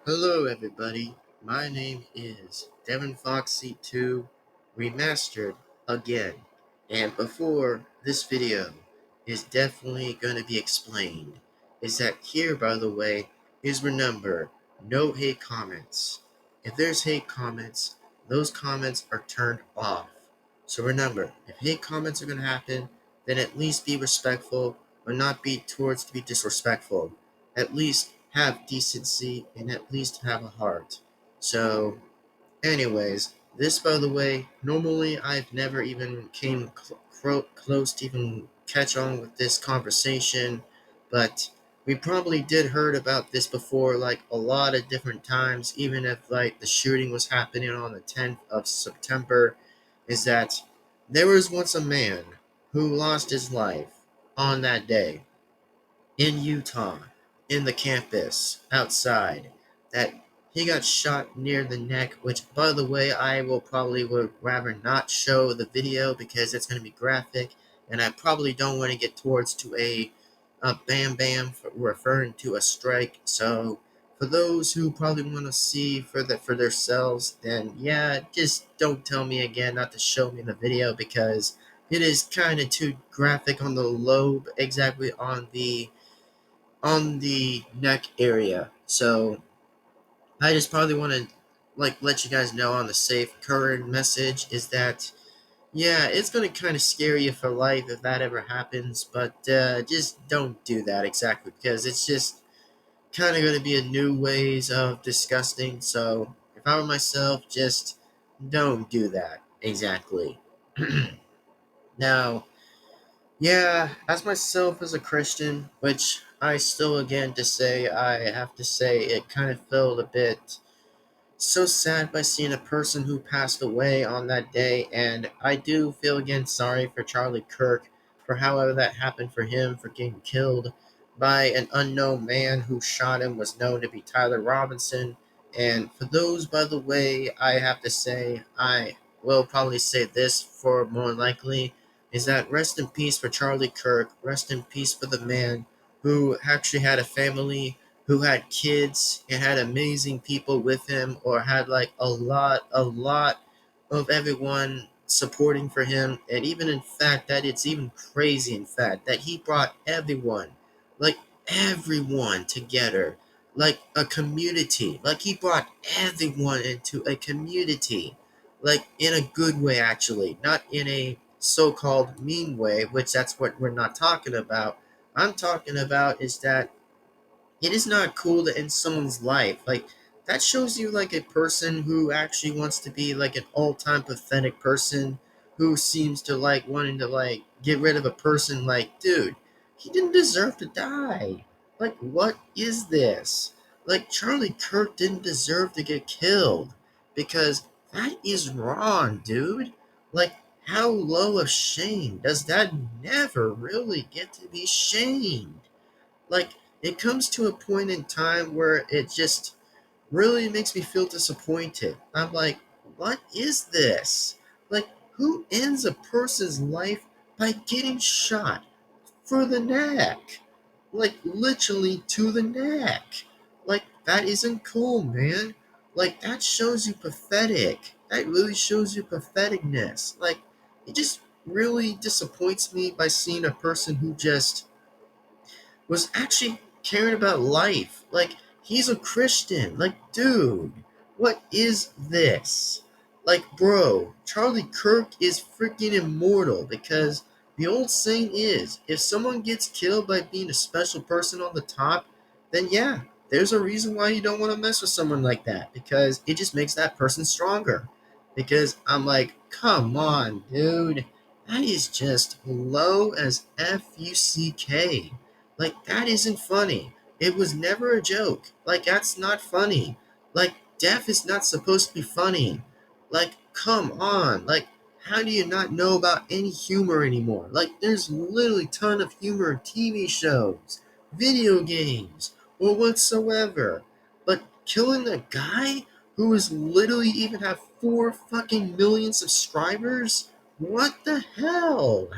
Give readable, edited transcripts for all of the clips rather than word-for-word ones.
Hello everybody, my name is Devin-Foxy 2 Remastered again. And before this video is definitely going to be explained, is that here by the way, is remember, no hate comments. If there's hate comments, those comments are turned off. So remember, if hate comments are going to happen, then at least be respectful, but not be towards to be disrespectful. At least have decency and at least have a heart. So, anyways, this by the way, normally I've never even came close to even catch on with this conversation, but we probably did heard about this before like a lot of different times, even if like the shooting was happening on the 10th of September, is that there was once a man who lost his life on that day in Utah, in the campus, outside, that he got shot near the neck, which, by the way, I will probably would rather not show the video because it's going to be graphic, and I probably don't want to get towards to a bam bam referring to a strike. So, for those who probably want to see for themselves, then yeah, just don't tell me again not to show me the video because it is kind of too graphic on the lobe, exactly on the neck area. So I just probably want to like let you guys know on the safe current message is that yeah, it's gonna kind of scare you for life if that ever happens, but just don't do that exactly because it's just kind of gonna be a new ways of disgusting. So if I were myself, just don't do that exactly. Now, yeah, as myself as a Christian, which I still again to say I have to say it kind of felt a bit so sad by seeing a person who passed away on that day, and I do feel again sorry for Charlie Kirk for however that happened for him for getting killed by an unknown man who shot him was known to be Tyler Robinson. And for those, by the way, I have to say I will probably say this for more likely is that rest in peace for Charlie Kirk, rest in peace for the man who actually had a family, who had kids and had amazing people with him, or had like a lot of everyone supporting for him. And even in fact that it's even crazy in fact that he brought everyone, like everyone together, like a community, like he brought everyone into a community, like in a good way actually, not in a so-called mean way, which that's what we're not talking about. I'm talking about is that it is not cool to end someone's life. Like, that shows you, like, a person who actually wants to be, like, an all-time pathetic person who seems to, like, wanting to, like, get rid of a person. Like, dude, he didn't deserve to die. Like, what is this? Like, Charlie Kirk didn't deserve to get killed because that is wrong, dude. Like, how low of shame does that never really get to be shamed? Like, it comes to a point in time where it just really makes me feel disappointed. I'm like, what is this? Like, who ends a person's life by getting shot for the neck? Like, literally to the neck. Like, that isn't cool, man. Like, that shows you pathetic. That really shows you patheticness. Like, it just really disappoints me by seeing a person who just was actually caring about life. Like, he's a Christian. Like, dude, what is this? Like, bro, Charlie Kirk is freaking immortal because the old saying is if someone gets killed by being a special person on the top, then yeah, there's a reason why you don't want to mess with someone like that because it just makes that person stronger. Because I'm like, come on, dude. That is just low as Fuck. Like, that isn't funny. It was never a joke. Like, that's not funny. Like, death is not supposed to be funny. Like, come on. Like, how do you not know about any humor anymore? Like, there's literally a ton of humor in TV shows, video games, or whatsoever. But killing a guy who is literally even have 4 fucking million subscribers? What the hell?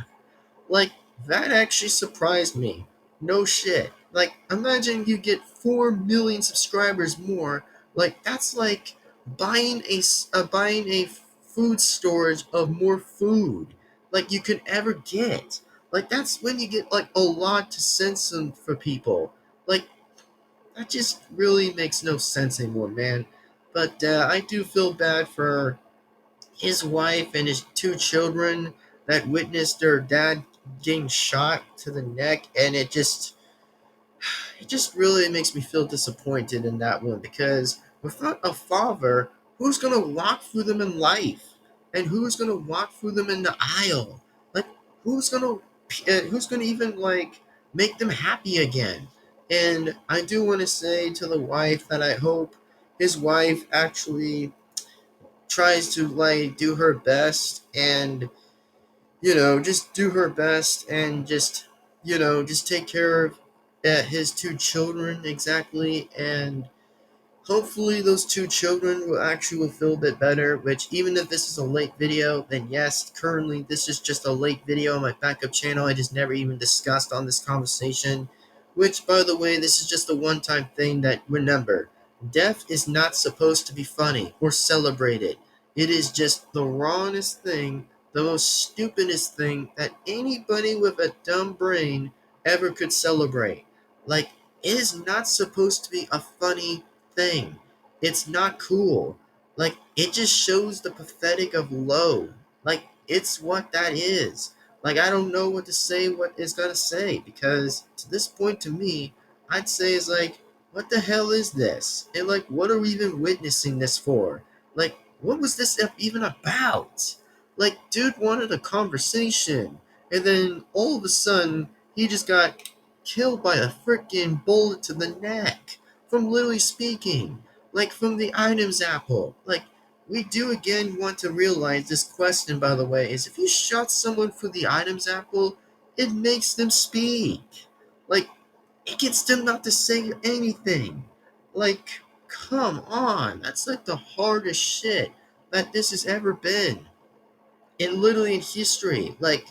Like, that actually surprised me. No shit. Like, imagine you get 4 million subscribers more Like that's like buying a food storage of more food like you could ever get. Like that's when you get like a lot to send some for people. Like that just really makes no sense anymore, man. But I do feel bad for his wife and his two children that witnessed their dad getting shot to the neck, and it just really makes me feel disappointed in that one because without a father, who's gonna walk through them in life, and who's gonna walk through them in the aisle? Like who's gonna who's gonna even like make them happy again? And I do want to say to the wife that I hope his wife actually tries to like do her best and just do her best and just take care of his two children exactly, and hopefully those two children will feel a bit better, which even if this is a late video, then yes, currently this is just a late video on my backup channel. I just never even discussed on this conversation, which by the way, this is just a one-time thing that remember, death is not supposed to be funny or celebrated. It is just the wrongest thing, the most stupidest thing that anybody with a dumb brain ever could celebrate. Like, it is not supposed to be a funny thing. It's not cool. Like, it just shows the pathetic of low. Like, it's what that is. Like, I don't know what to say, what it's gonna say, because to this point, to me, I'd say is like, what the hell is this? And like, what are we even witnessing this for? Like, what was this even about? Like, dude wanted a conversation, and then all of a sudden, he just got killed by a freaking bullet to the neck from literally speaking, like from the items apple. Like, we do again want to realize this question, by the way, is if you shot someone for the items apple, it makes them speak. Like, it gets them not to say anything. Like, come on. That's like the hardest shit that this has ever been. And literally in history. Like,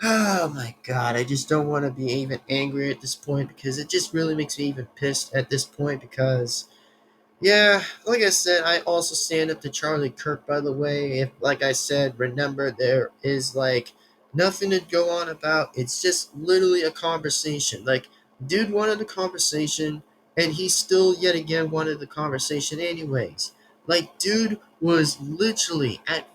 oh my god, I just don't want to be even angry at this point because it just really makes me even pissed at this point because yeah, like I said, I also stand up to Charlie Kirk, by the way. If, like I said, remember, there is like nothing to go on about. It's just literally a conversation. Like, dude wanted a conversation, and he still yet again wanted the conversation, anyways. Like, dude was literally at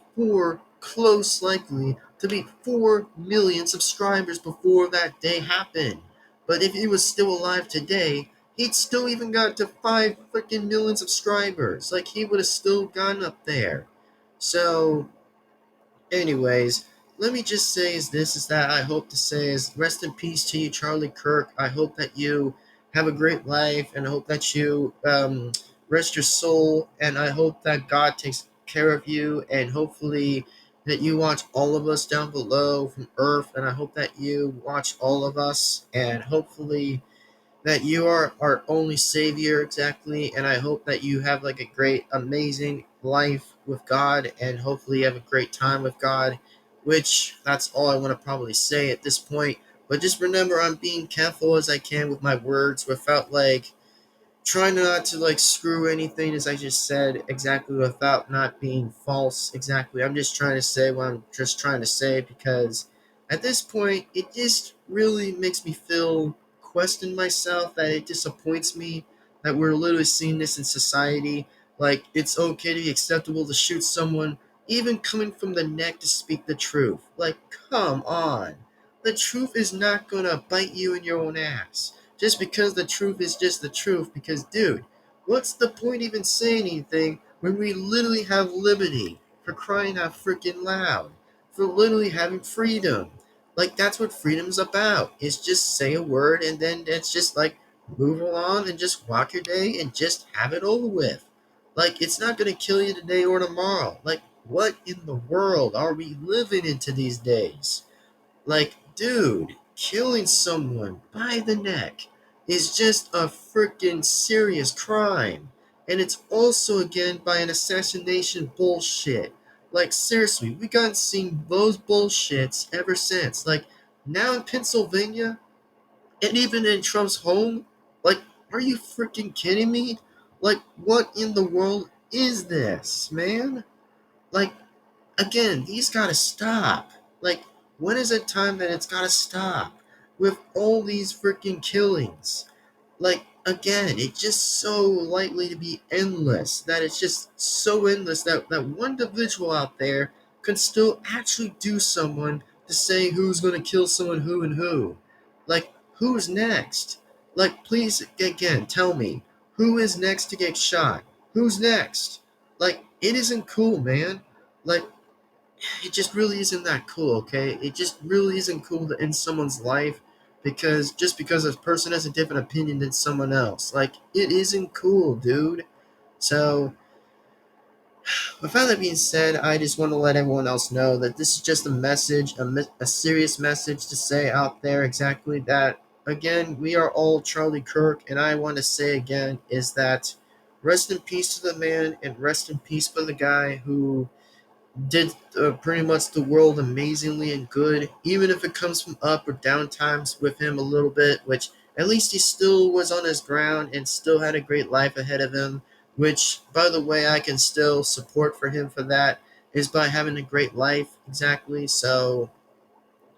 close likely to be 4 million subscribers before that day happened. But if he was still alive today, he'd still even got to 5 freaking million subscribers. Like, he would have still gone up there. So, anyways, let me just say is that I hope to say is rest in peace to you, Charlie Kirk. I hope that you have a great life, and I hope that you rest your soul, and I hope that God takes care of you, and hopefully that you watch all of us down below from Earth, and I hope that you watch all of us, and hopefully that you are our only savior exactly, and I hope that you have like a great amazing life with God, and hopefully you have a great time with God, which that's all I want to probably say at this point. But just remember, I'm being careful as I can with my words without like try not to like screw anything, as I just said exactly, without not being false exactly. I'm just trying to say what I'm just trying to say because at this point it just really makes me feel question myself, that it disappoints me that we're literally seeing this in society. Like, it's okay to be acceptable to shoot someone even coming from the neck to speak the truth. Like, come on. The truth is not gonna bite you in your own ass just because the truth is just the truth. Because, dude, what's the point even saying anything when we literally have liberty, for crying out freaking loud, for literally having freedom? Like, that's what freedom's about. Is just say a word and then it's just like move along and just walk your day and just have it over with. Like, it's not gonna kill you today or tomorrow. Like, what in the world are we living into these days? Like, dude, killing someone by the neck is just a freaking serious crime. And it's also, again, by an assassination bullshit. Like, seriously, we got seeing those bullshits ever since. Like, now in Pennsylvania, and even in Trump's home? Like, are you freaking kidding me? Like, what in the world is this, man? Like, again, these gotta stop. Like, when is it time that it's gotta stop? With all these freaking killings. Like, again, it's just so likely to be endless. That it's just so endless that one individual out there could still actually do someone to say who's gonna kill someone who and who. Like, who's next? Like, please, again, tell me. Who is next to get shot? Who's next? Like, it isn't cool, man. Like, it just really isn't that cool, okay? It just really isn't cool to end someone's life because a person has a different opinion than someone else. Like, it isn't cool, dude. So, with that being said, I just want to let everyone else know that this is just a message, a serious message to say out there exactly that, again, we are all Charlie Kirk, and I want to say again is that rest in peace to the man, and rest in peace for the guy who did pretty much the world amazingly and good, even if it comes from up or down times with him a little bit, which at least he still was on his ground and still had a great life ahead of him, which, by the way, I can still support for him for that, is by having a great life, exactly. So,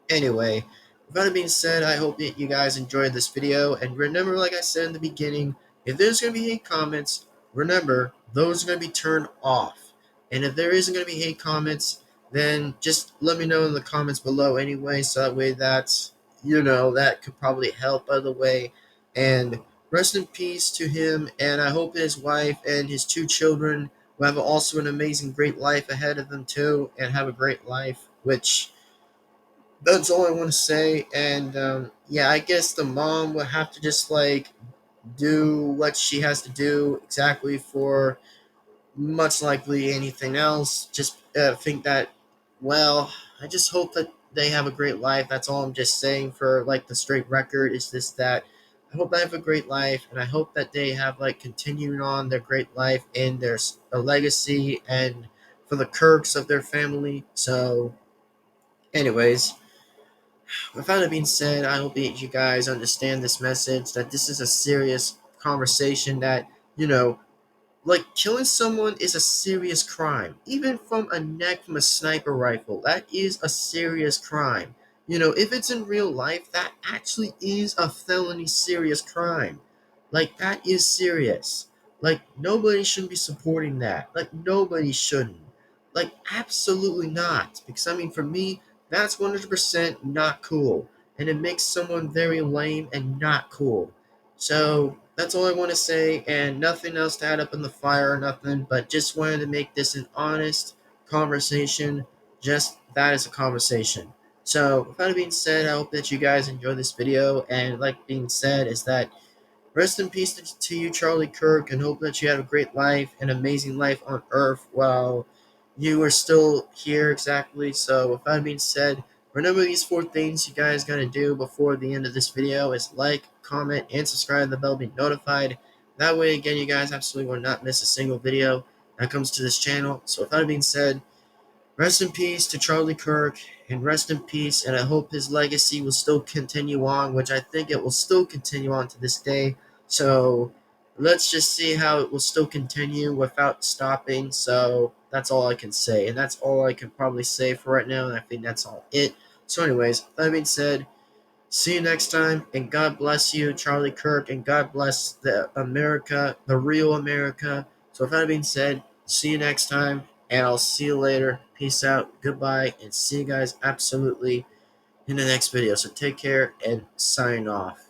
anyway, with that being said, I hope that you guys enjoyed this video, and remember, like I said in the beginning, if there's going to be hate comments, remember, those are going to be turned off. And if there isn't going to be hate comments, then just let me know in the comments below anyway, so that way that could probably help, by the way. And rest in peace to him, and I hope his wife and his two children will have also an amazing, great life ahead of them too, and have a great life, which that's all I want to say. And yeah, I guess the mom will have to just like do what she has to do exactly for much likely anything else. Just think that, well, I just hope that they have a great life. That's all I'm just saying for like the straight record is just that I hope they have a great life, and I hope that they have like continuing on their great life and their a legacy and for the Kirks of their family. So, anyways, with that being said, I hope that you guys understand this message, that this is a serious conversation, that, you know, like, killing someone is a serious crime. Even from a neck from a sniper rifle, that is a serious crime. You know, if it's in real life, that actually is a felony serious crime. Like, that is serious. Like, nobody shouldn't be supporting that. Like, nobody shouldn't. Like, absolutely not. Because, I mean, for me, that's 100% not cool. And it makes someone very lame and not cool. So that's all I want to say, and nothing else to add up in the fire or nothing, but just wanted to make this an honest conversation. Just that is a conversation. So with that being said, I hope that you guys enjoy this video, and like being said is that rest in peace to you, Charlie Kirk, and hope that you have a great life, an amazing life on Earth while you are still here, exactly. So, with that being said, remember these 4 things you guys gotta do before the end of this video is like, comment, and subscribe. The bell be notified. That way, again, you guys absolutely will not miss a single video that comes to this channel. So, with that being said, rest in peace to Charlie Kirk, and rest in peace, and I hope his legacy will still continue on, which I think it will still continue on to this day. So let's just see how it will still continue without stopping. So that's all I can say, and that's all I can probably say for right now, and I think that's all it. So anyways, that being said, see you next time, and God bless you, Charlie Kirk, and God bless the America, the real America. So with that being said, see you next time, and I'll see you later. Peace out, goodbye, and see you guys absolutely in the next video. So take care and sign off.